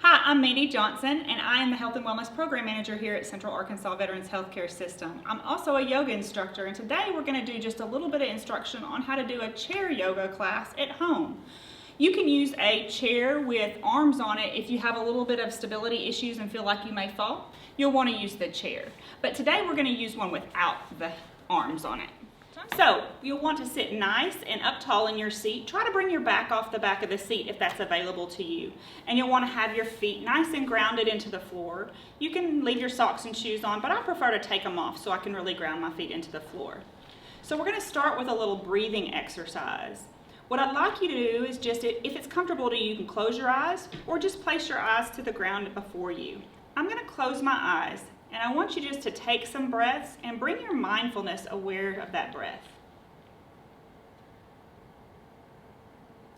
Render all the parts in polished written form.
Hi, I'm Mandy Johnson, and I am the Health and Wellness Program Manager here at Central Arkansas Veterans Healthcare System. I'm also a yoga instructor, and today we're going to do just a little bit of instruction on how to do a chair yoga class at home. You can use a chair with arms on it if you have a little bit of stability issues and feel like you may fall. You'll want to use the chair. But today we're going to use one without the arms on it. So you'll want to sit nice and up tall in your seat. Try to bring your back off the back of the seat if that's available to you. And you'll want to have your feet nice and grounded into the floor. You can leave your socks and shoes on, but I prefer to take them off so I can really ground my feet into the floor. So we're going to start with a little breathing exercise. What I'd like you to do is just, if it's comfortable to you, you can close your eyes or just place your eyes to the ground before you. I'm going to close my eyes. And I want you just to take some breaths and bring your mindfulness aware of that breath.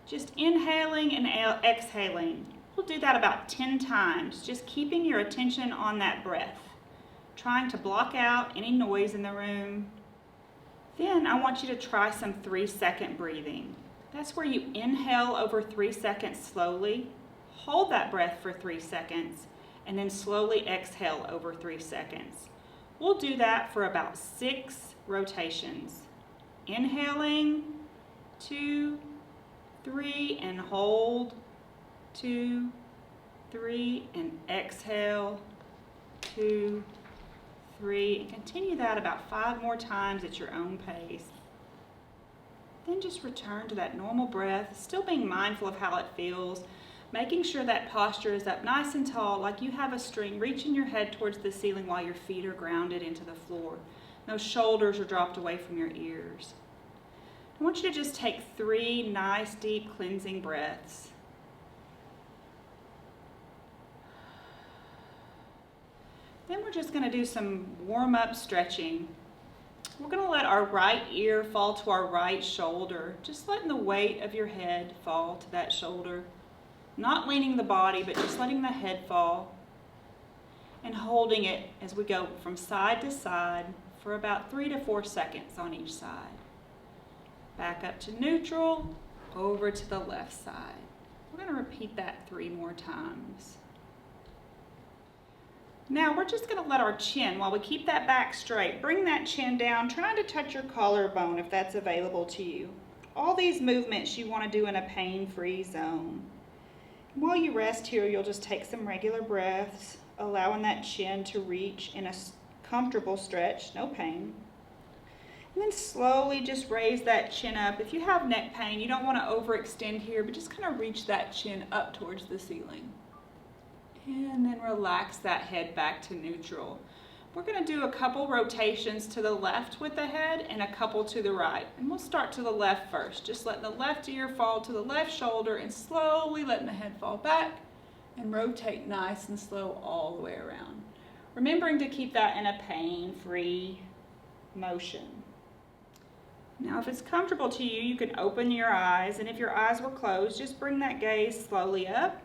Just inhaling and exhaling. We'll do that about 10 times, just keeping your attention on that breath, trying to block out any noise in the room. Then I want you to try some 3-second breathing. That's where you inhale over 3 seconds slowly, hold that breath for 3 seconds, and then slowly exhale over 3 seconds. We'll do that for about 6 rotations. Inhaling, 2, 3, and hold, 2, 3, and exhale, 2, 3. And continue that about 5 more times at your own pace. Then just return to that normal breath, still being mindful of how it feels. Making sure that posture is up nice and tall, like you have a string reaching your head towards the ceiling while your feet are grounded into the floor. No shoulders are dropped away from your ears. I want you to just take 3 nice, deep, cleansing breaths. Then we're just going to do some warm-up stretching. We're going to let our right ear fall to our right shoulder, just letting the weight of your head fall to that shoulder. Not leaning the body, but just letting the head fall and holding it as we go from side to side for about 3 to 4 seconds on each side. Back up to neutral, over to the left side. We're going to repeat that 3 more times. Now we're just going to let our chin, while we keep that back straight, bring that chin down, trying to touch your collarbone if that's available to you. All these movements you want to do in a pain-free zone. While you rest here, you'll just take some regular breaths, allowing that chin to reach in a comfortable stretch, no pain. And then slowly just raise that chin up. If you have neck pain, you don't want to overextend here, but just kind of reach that chin up towards the ceiling. And then relax that head back to neutral. We're going to do a couple rotations to the left with the head and a couple to the right. And we'll start to the left first. Just letting the left ear fall to the left shoulder and slowly letting the head fall back and rotate nice and slow all the way around. Remembering to keep that in a pain-free motion. Now if it's comfortable to you, you can open your eyes, and if your eyes were closed, just bring that gaze slowly up.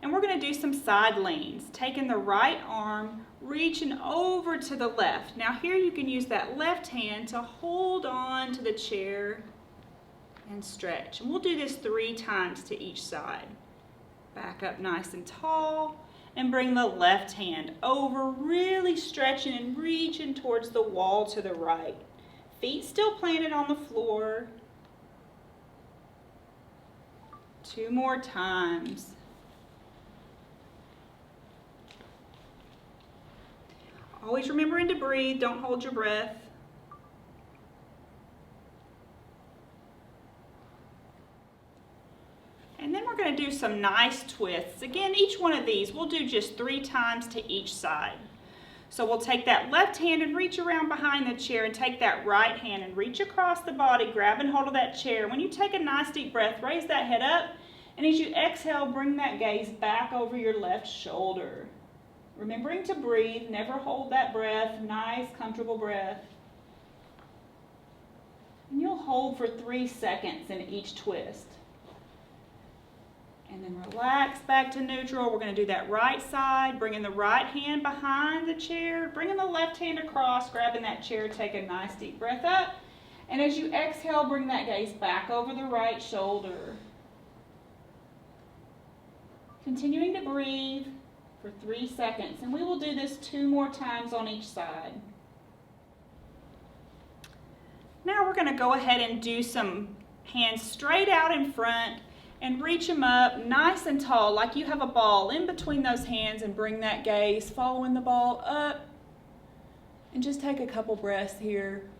And we're going to do some side leans, taking the right arm, reaching over to the left. Now here you can use that left hand to hold on to the chair and stretch. And we'll do this 3 times to each side. Back up nice and tall and bring the left hand over, really stretching and reaching towards the wall to the right. Feet still planted on the floor. 2 more times. Always remembering to breathe, don't hold your breath. And then we're going to do some nice twists. Again, each one of these, we'll do just 3 times to each side. So we'll take that left hand and reach around behind the chair and take that right hand and reach across the body, grabbing hold of that chair. When you take a nice deep breath, raise that head up, and as you exhale, bring that gaze back over your left shoulder. Remembering to breathe, never hold that breath, nice, comfortable breath. And you'll hold for 3 seconds in each twist. And then relax back to neutral. We're going to do that right side, bringing the right hand behind the chair, bringing the left hand across, grabbing that chair, take a nice deep breath up. And as you exhale, bring that gaze back over the right shoulder. Continuing to breathe for 3 seconds, and we will do this 2 more times on each side. Now we're going to go ahead and do some hands straight out in front and reach them up nice and tall like you have a ball in between those hands, and bring that gaze following the ball up, and just take a couple breaths here.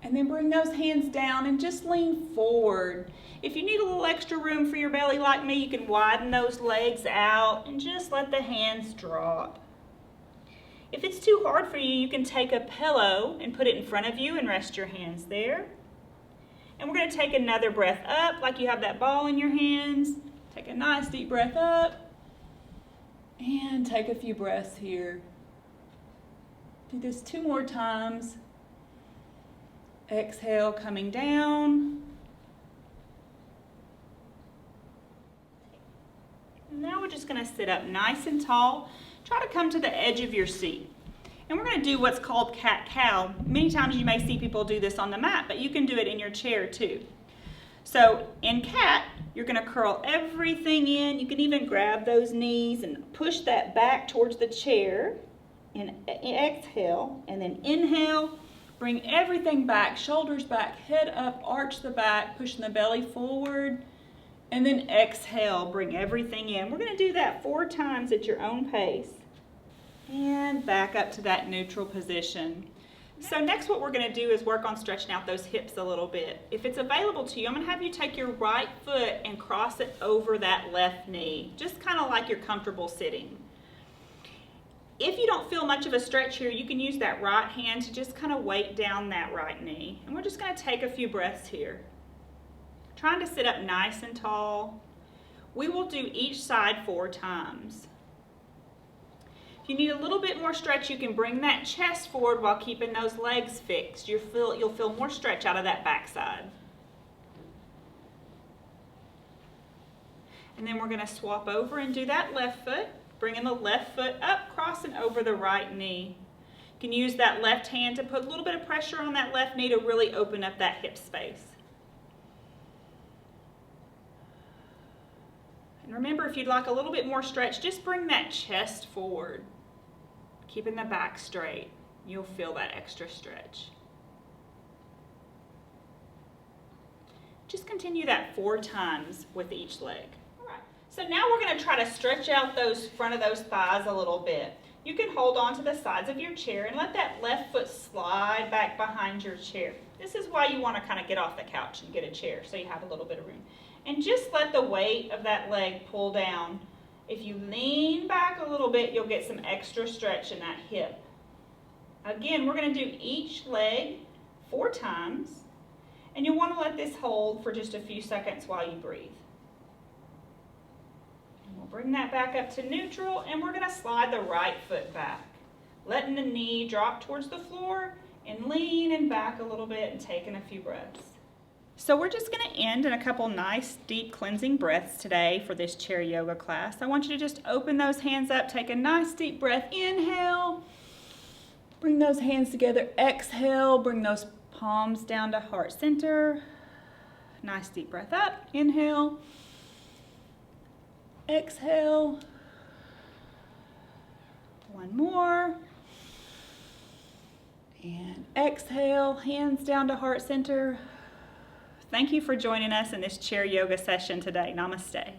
And then bring those hands down and just lean forward. If you need a little extra room for your belly like me, you can widen those legs out and just let the hands drop. If it's too hard for you, you can take a pillow and put it in front of you and rest your hands there. And we're going to take another breath up like you have that ball in your hands. Take a nice deep breath up and take a few breaths here. Do this 2 more times. Exhale, coming down. Now we're just going to sit up nice and tall. Try to come to the edge of your seat. And we're going to do what's called cat-cow. Many times you may see people do this on the mat, but you can do it in your chair too. So in cat, you're going to curl everything in. You can even grab those knees and push that back towards the chair. And exhale, and then inhale. Bring everything back, shoulders back, head up, arch the back, pushing the belly forward. And then exhale, bring everything in. We're going to do that 4 times at your own pace. And back up to that neutral position. So next what we're going to do is work on stretching out those hips a little bit. If it's available to you, I'm going to have you take your right foot and cross it over that left knee, just kind of like you're comfortable sitting. If you don't feel much of a stretch here, you can use that right hand to just kind of weight down that right knee. And we're just going to take a few breaths here. Trying to sit up nice and tall. We will do each side 4 times. If you need a little bit more stretch, you can bring that chest forward while keeping those legs fixed. You'll feel more stretch out of that backside. And then we're going to swap over and do that left foot. Bringing the left foot up, crossing over the right knee. You can use that left hand to put a little bit of pressure on that left knee to really open up that hip space. And remember, if you'd like a little bit more stretch, just bring that chest forward, keeping the back straight. You'll feel that extra stretch. Just continue that 4 times with each leg. So now we're going to try to stretch out those front of those thighs a little bit. You can hold on to the sides of your chair and let that left foot slide back behind your chair. This is why you want to kind of get off the couch and get a chair so you have a little bit of room. And just let the weight of that leg pull down. If you lean back a little bit, you'll get some extra stretch in that hip. Again, we're going to do each leg 4 times. And you'll want to let this hold for just a few seconds while you breathe. We'll bring that back up to neutral, and we're going to slide the right foot back, letting the knee drop towards the floor and leaning back a little bit and taking a few breaths. So we're just going to end in a couple nice deep cleansing breaths today for this chair yoga class. I want you to just open those hands up, take a nice deep breath, inhale, bring those hands together, exhale, bring those palms down to heart center, nice deep breath up, inhale, exhale, 1 more, and exhale, hands down to heart center. Thank you for joining us in this chair yoga session today. Namaste.